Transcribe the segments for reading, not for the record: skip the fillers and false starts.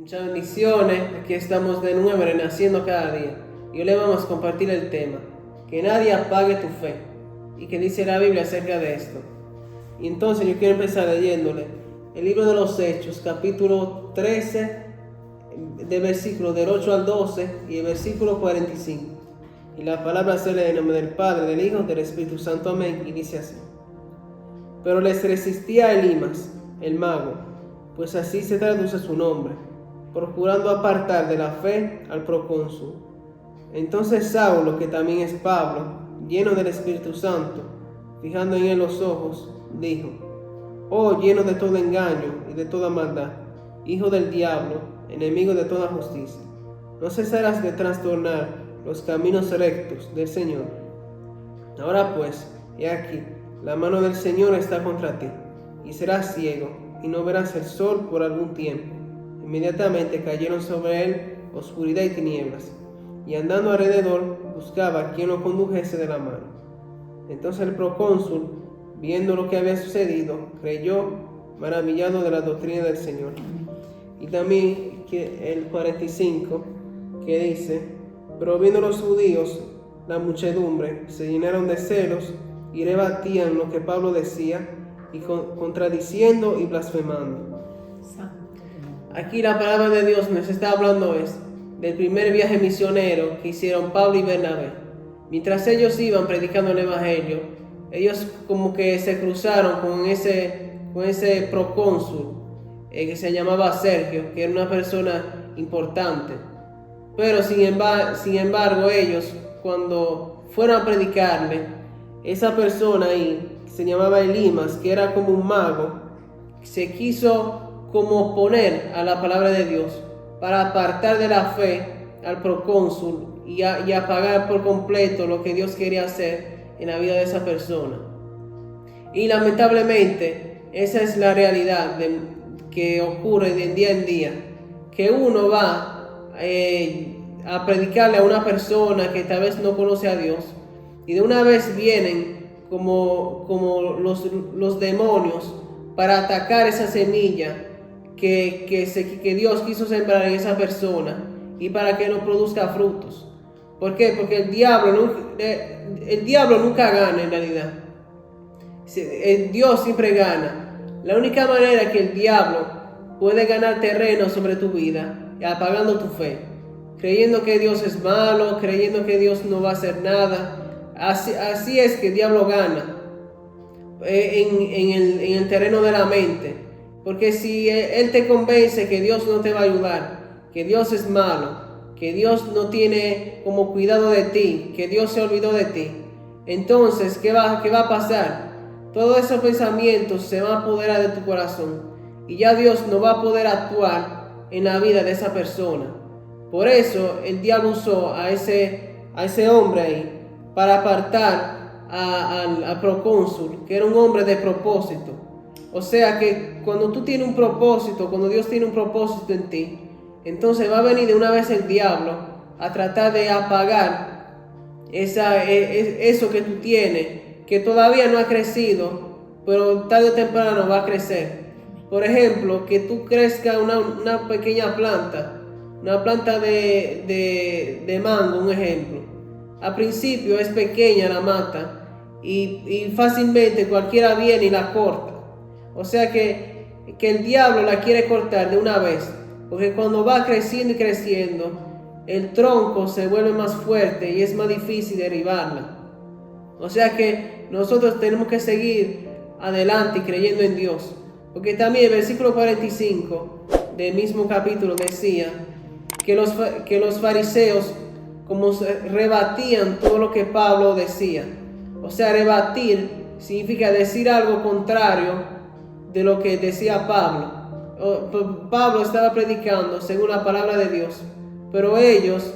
Muchas bendiciones, aquí estamos de nuevo renaciendo cada día. Y hoy le vamos a compartir el tema, que nadie apague tu fe. ¿Y qué dice la Biblia acerca de esto? Y entonces yo quiero empezar leyéndole el libro de los Hechos, capítulo 13, de versículos del 8 al 12 y el versículo 45. Y la palabra se lee en nombre del Padre, del Hijo, del Espíritu Santo, amén, y dice así. Pero les resistía Elimas, el mago, pues así se traduce su nombre, procurando apartar de la fe al procónsul. Entonces Saulo, que también es Pablo, lleno del Espíritu Santo, fijando en él los ojos, dijo: Oh, lleno de todo engaño y de toda maldad, hijo del diablo, enemigo de toda justicia, ¿no cesarás de trastornar los caminos rectos del Señor? Ahora pues, he aquí, la mano del Señor está contra ti, y serás ciego, y no verás el sol por algún tiempo. Inmediatamente cayeron sobre él oscuridad y tinieblas, y andando alrededor buscaba quien lo condujese de la mano. Entonces el procónsul, viendo lo que había sucedido, creyó, maravillado de la doctrina del Señor. Y también el 45, que dice: Pero viendo los judíos la muchedumbre, se llenaron de celos y rebatían lo que Pablo decía, y contradiciendo y blasfemando. Aquí la palabra de Dios nos está hablando del primer viaje misionero que hicieron Pablo y Bernabé. Mientras ellos iban predicando el evangelio, ellos como que se cruzaron con ese procónsul que se llamaba Sergio, que era una persona importante. Pero sin embargo ellos, cuando fueron a predicarle, esa persona ahí, que se llamaba Elimas, que era como un mago, se quiso como oponer a la palabra de Dios para apartar de la fe al procónsul y apagar por completo lo que Dios quería hacer en la vida de esa persona. Y lamentablemente esa es la realidad que ocurre de día en día, que uno va a predicarle a una persona que tal vez no conoce a Dios, y de una vez vienen como los demonios para atacar esa semilla que Dios quiso sembrar en esa persona, y para que no produzca frutos. ¿Por qué? Porque el diablo nunca gana en realidad. Dios siempre gana. La única manera que el diablo puede ganar terreno sobre tu vida es apagando tu fe, creyendo que Dios es malo, creyendo que Dios no va a hacer nada. Así es que el diablo gana en el terreno de la mente. Porque si él te convence que Dios no te va a ayudar, que Dios es malo, que Dios no tiene como cuidado de ti, que Dios se olvidó de ti, entonces ¿qué va a pasar? Todos esos pensamientos se van a apoderar de tu corazón, y ya Dios no va a poder actuar en la vida de esa persona. Por eso el diablo usó a ese hombre ahí para apartar al procónsul, que era un hombre de propósito. O sea que cuando tú tienes un propósito, cuando Dios tiene un propósito en ti, entonces va a venir de una vez el diablo a tratar de apagar eso que tú tienes, que todavía no ha crecido, pero tarde o temprano va a crecer. Por ejemplo, que tú crezcas una pequeña planta, una planta de mango, un ejemplo. Al principio es pequeña la mata y fácilmente cualquiera viene y la corta. O sea que el diablo la quiere cortar de una vez, porque cuando va creciendo y creciendo, el tronco se vuelve más fuerte y es más difícil derribarla. O sea que nosotros tenemos que seguir adelante y creyendo en Dios. Porque también el versículo 45 del mismo capítulo decía que los fariseos como rebatían todo lo que Pablo decía. O sea, rebatir significa decir algo contrario de lo que decía Pablo. Pablo estaba predicando según la palabra de Dios, pero ellos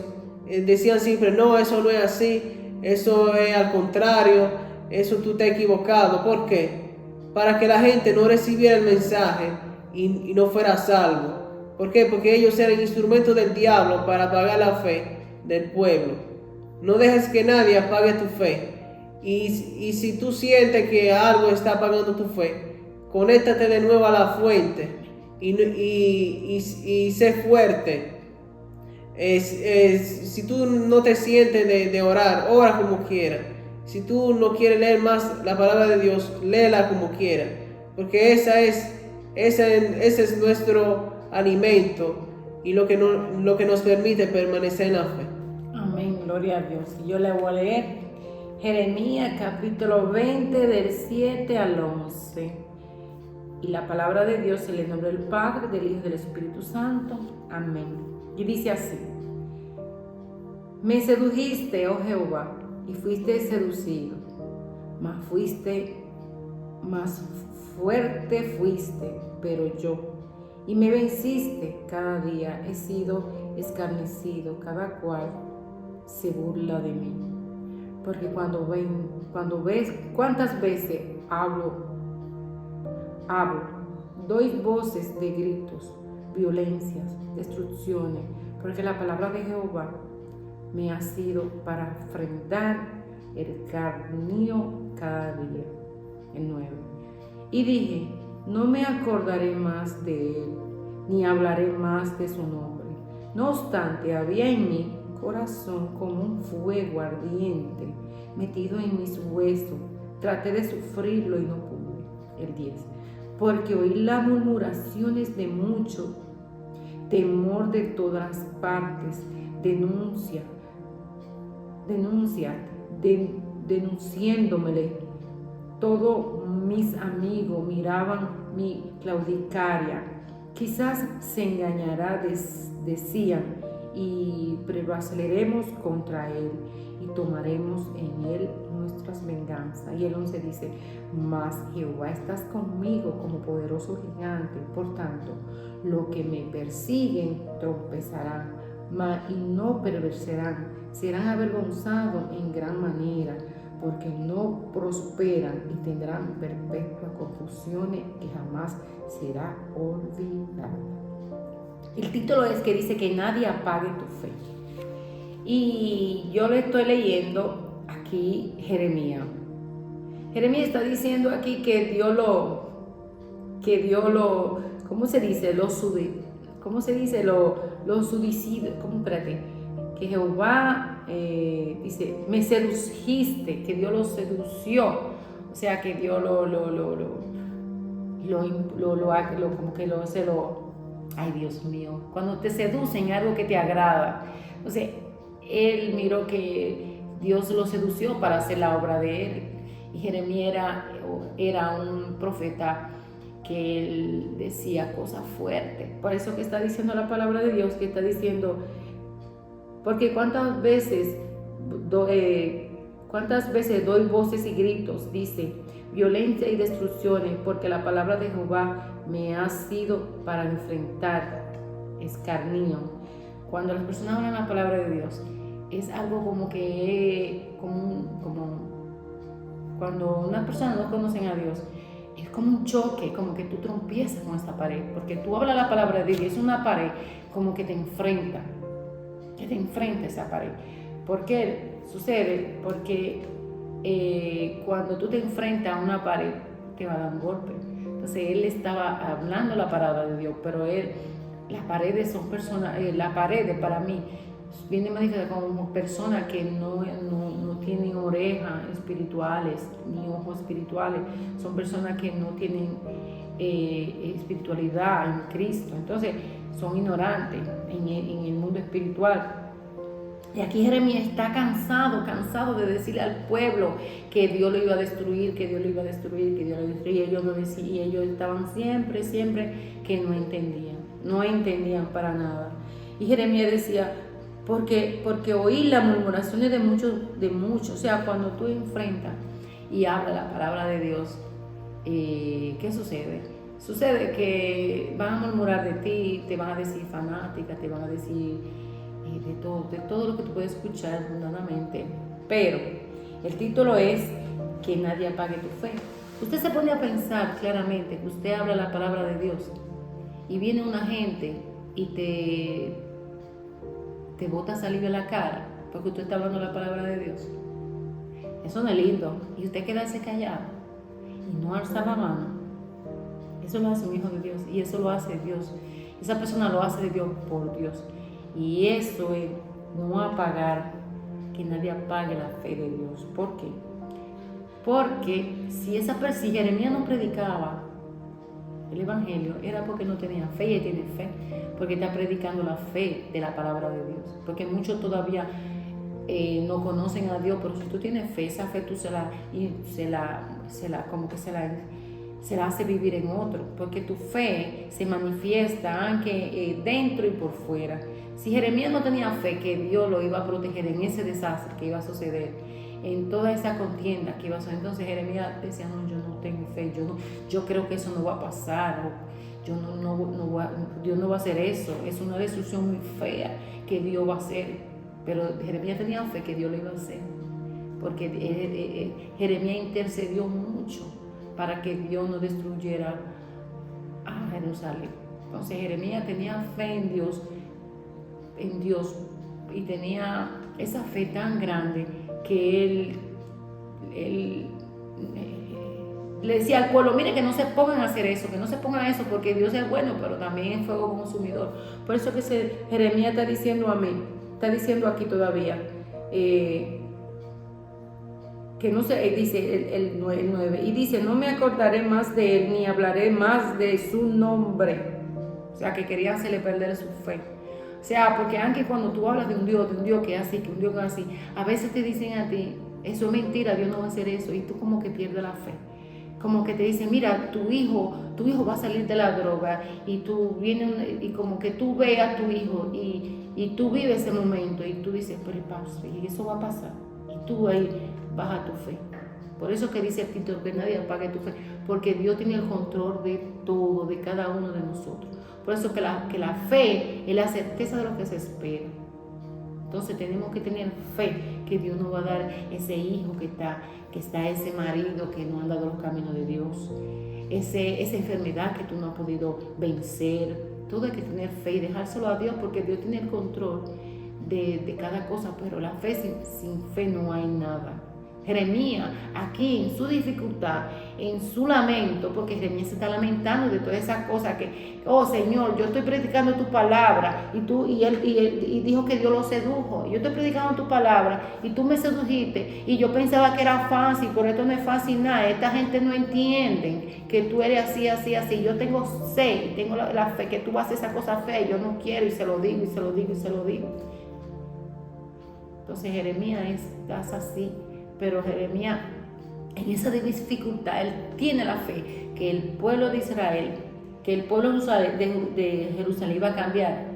decían siempre: no, eso no es así, eso es al contrario, eso tú te has equivocado. ¿Por qué? Para que la gente no recibiera el mensaje y no fuera salvo. ¿Por qué? Porque ellos eran instrumentos del diablo para apagar la fe del pueblo. No dejes que nadie apague tu fe. Y si tú sientes que algo está apagando tu fe, conéctate de nuevo a la fuente y sé fuerte. Si tú no te sientes de orar, ora como quieras. Si tú no quieres leer más la palabra de Dios, léela como quieras. Porque ese es nuestro alimento y lo que nos permite permanecer en la fe. Amén, gloria a Dios. Y yo le voy a leer Jeremías capítulo 20 del 7 al 11. Y la palabra de Dios en el nombre del Padre, del Hijo y del Espíritu Santo. Amén. Y dice así: Me sedujiste, oh Jehová, y fuiste seducido, más fuerte fuiste, pero yo, y me venciste. Cada día he sido escarnecido, cada cual se burla de mí. Porque cuando ves cuántas veces hablo, doy voces de gritos, violencias, destrucciones, porque la palabra de Jehová me ha sido para enfrentar el escarnio cada día. El 9. Y dije, no me acordaré más de él, ni hablaré más de su nombre. No obstante, había en mi corazón como un fuego ardiente metido en mis huesos. Traté de sufrirlo y no pude. El 10. Porque oí las murmuraciones de mucho, temor de todas partes, denunciándomele. Todos mis amigos miraban mi claudicaria. Quizás se engañará, decían, y prevaleceremos contra él y tomaremos en él nuestras venganzas. Y el 11 dice, mas Jehová estás conmigo como poderoso gigante. Por tanto, los que me persiguen tropezarán, y no perverserán, serán avergonzados en gran manera, porque no prosperan y tendrán perpetuas confusiones que jamás será olvidada. El título es que dice que nadie apague tu fe. Y yo le estoy leyendo aquí Jeremías. Jeremías está diciendo aquí que Dios lo, ¿cómo se dice? Lo sudicido, que Jehová dice, me sedujiste, que Dios lo sedució, o sea que Dios ay Dios mío, cuando te seducen algo que te agrada, entonces él miró que Dios lo sedució para hacer la obra de él, y Jeremías era un profeta que él decía cosas fuertes. Por eso que está diciendo la palabra de Dios, que está diciendo, porque cuántas veces doy voces y gritos, dice, violencia y destrucciones, porque la palabra de Jehová me ha sido para enfrentar escarnio. Cuando las personas hablan la palabra de Dios, es algo como que, como cuando unas personas no conocen a Dios, es como un choque, como que tú trompiezas con esta pared, porque tú hablas la palabra de Dios, es una pared como que te enfrenta a esa pared. ¿Por qué sucede? Porque cuando tú te enfrentas a una pared, te va a dar un golpe. Entonces él estaba hablando la palabra de Dios, pero las paredes son personas, las paredes para mí viene manifestada como personas que no tienen orejas espirituales ni ojos espirituales, son personas que no tienen espiritualidad en Cristo, entonces son ignorantes en el mundo espiritual. Y aquí Jeremías está cansado de decirle al pueblo que Dios lo iba a destruir, que Dios lo iba a destruir, que Dios lo iba a destruir. Y ellos no decían, y ellos estaban siempre que no entendían para nada. Y Jeremías decía, porque oí las murmuraciones de muchos, o sea, cuando tú enfrentas y hablas la palabra de Dios, ¿qué sucede? Sucede que van a murmurar de ti, te van a decir fanática, te van a decir de todo lo que tú puedes escuchar mundanamente, pero el título es que nadie apague tu fe. Usted se pone a pensar claramente que usted habla la palabra de Dios y viene una gente y te bota saliva en la cara porque usted está hablando la palabra de Dios. Eso no es lindo. Y usted quedarse callado y no alzar la mano. Eso lo hace un hijo de Dios y eso lo hace Dios. Esa persona lo hace de Dios por Dios. Y eso es no apagar, que nadie apague la fe de Dios. ¿Por qué? Porque si Jeremías no predicaba el Evangelio, era porque no tenía fe, y él tiene fe, porque está predicando la fe de la palabra de Dios. Porque muchos todavía no conocen a Dios, pero si tú tienes fe, esa fe tú se la hace vivir en otro, porque tu fe se manifiesta aunque dentro y por fuera. Si Jeremías no tenía fe que Dios lo iba a proteger en ese desastre que iba a suceder, en toda esa contienda que iba a suceder, entonces Jeremías decía, no, yo no tengo fe, yo creo que eso no va a pasar, o Dios no va a hacer eso, es una destrucción muy fea que Dios va a hacer. Pero Jeremías tenía fe que Dios lo iba a hacer, porque Jeremías intercedió mucho para que Dios no destruyera a Jerusalén. Entonces Jeremías tenía fe en Dios, y tenía esa fe tan grande que él le decía al pueblo, mire, que no se pongan a hacer eso, porque Dios es bueno, pero también es fuego consumidor. Por eso que Jeremías está diciendo aquí todavía, que no se, dice el 9, y dice, no me acordaré más de él, ni hablaré más de su nombre. O sea, que quería hacerle perder su fe. O sea, porque aunque cuando tú hablas de un Dios que es así, que un Dios que es así, a veces te dicen a ti, eso es mentira, Dios no va a hacer eso, y tú como que pierdes la fe. Como que te dicen, mira, tu hijo va a salir de la droga, y tú vienes, y como que tú ves a tu hijo, y tú vives ese momento, y tú dices, pero pasa, y eso va a pasar, y tú ahí baja tu fe. Por eso que dice el Tito, que nadie apague tu fe, porque Dios tiene el control de todo, de cada uno de nosotros. Por eso que la fe es la certeza de lo que se espera. Entonces tenemos que tener fe que Dios nos va a dar ese hijo que está ese marido que no ha andado los caminos de Dios, esa enfermedad que tú no has podido vencer. Todo hay que tener fe y dejárselo a Dios, porque Dios tiene el control de cada cosa, pero la fe sin fe no hay nada. Jeremías, aquí en su dificultad, en su lamento, porque Jeremías se está lamentando de todas esas cosas que, oh Señor, yo estoy predicando tu palabra, y él dijo que Dios lo sedujo. Yo estoy predicando tu palabra y tú me sedujiste, y yo pensaba que era fácil, pero esto no es fácil nada. Esta gente no entiende que tú eres así, así, así. Yo tengo fe, tengo la fe que tú vas a hacer esa cosa fea, y yo no quiero, y se lo digo, y se lo digo, y se lo digo. Entonces Jeremías es así. Pero Jeremías, en esa dificultad, él tiene la fe que el pueblo de Israel, que el pueblo de Jerusalén iba a cambiar.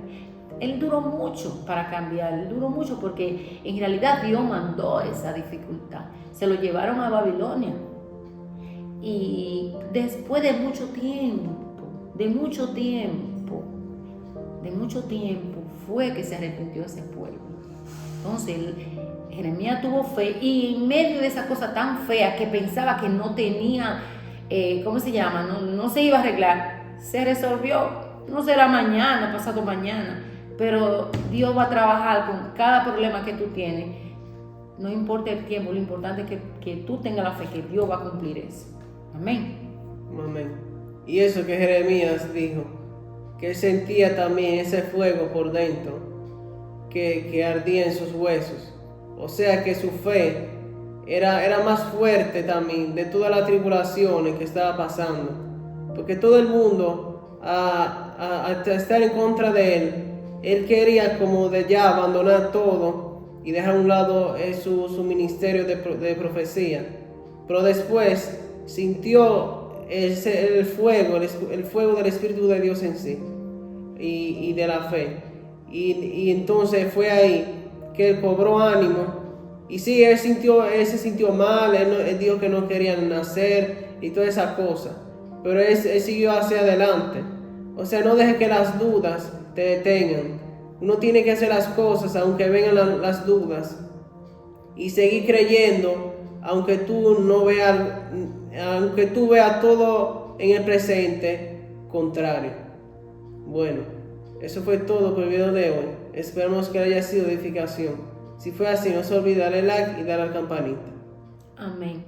Él duró mucho para cambiar, él duró mucho porque en realidad Dios mandó esa dificultad. Se lo llevaron a Babilonia. Y después de mucho tiempo, fue que se arrepintió ese pueblo. Entonces, Jeremías tuvo fe, y en medio de esa cosa tan fea que pensaba que no tenía, no se iba a arreglar, se resolvió. No será mañana, pasado mañana, pero Dios va a trabajar con cada problema que tú tienes. No importa el tiempo, lo importante es que tú tengas la fe que Dios va a cumplir eso. Amén. Amén. Y eso que Jeremías dijo, que él sentía también ese fuego por dentro, que ardía en sus huesos. O sea que su fe era más fuerte también de todas las tribulaciones que estaba pasando. Porque todo el mundo, al estar en contra de él quería como de ya abandonar todo y dejar a un lado su ministerio de profecía. Pero después sintió el fuego del Espíritu de Dios en sí y de la fe. Y entonces fue ahí que él cobró ánimo. Y sí, él se sintió mal, él dijo que no quería nacer y toda esa cosa. Pero él siguió hacia adelante. O sea, no dejes que las dudas te detengan. Uno tiene que hacer las cosas aunque vengan las dudas. Y seguir creyendo aunque tú veas todo en el presente contrario. Bueno, eso fue todo por el video de hoy. Esperamos que haya sido de edificación. Si fue así, no se olvide darle like y darle a la campanita. Amén.